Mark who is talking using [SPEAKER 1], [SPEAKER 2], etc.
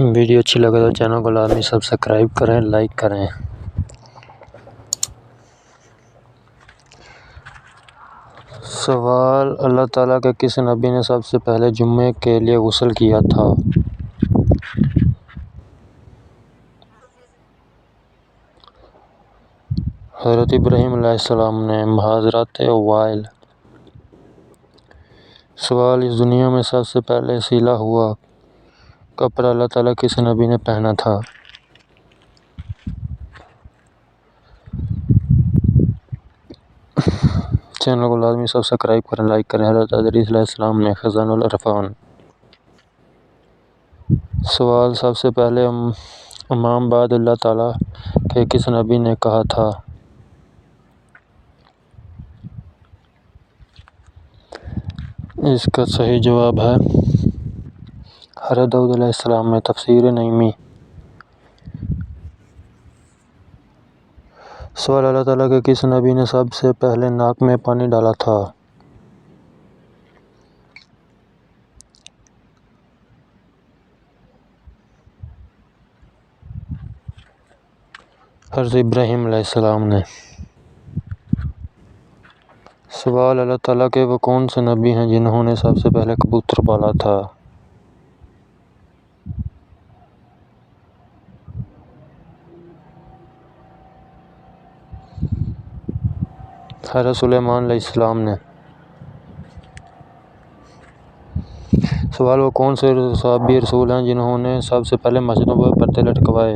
[SPEAKER 1] Video اچھی لگے تو چینل کو لازمی سبسکرائب کریں، لائک کریں۔ سوال: اللہ تعالیٰ کے کس نبی نے سب سے پہلے جمعے کے لیے غسل کیا تھا؟ حضرت ابراہیم علیہ السلام نے۔ محاذرات وائل۔ سوال: اس دنیا میں سب سے پہلے سلا ہوا کپڑا اللہ تعالیٰ کس نبی نے پہنا تھا؟ چینل کو لازمی سبسکرائب کریں، لائک کریں۔ حضرت ادریس علیہ السلام نے۔ خزان العرفان۔ سوال: سب سے پہلے امام بعد اللہ تعالیٰ کے کس نبی نے کہا تھا؟ اس کا صحیح جواب ہے حضرت داؤد علیہ السلام نے۔ تفسیر نعیمی۔ سوال: اللہ تعالیٰ کے کس نبی نے سب سے پہلے ناک میں پانی ڈالا تھا؟ حضرت ابراہیم علیہ السلام نے۔ سوال: اللہ تعالیٰ کے وہ کون سے نبی ہیں جنہوں نے سب سے پہلے کبوتر پالا تھا؟ حضرت سلیمان علیہ السلام نے۔ سوال: وہ کون سے صحابی رسول ہیں جنہوں نے سب سے پہلے مسجدوں پر پردے لٹکوائے؟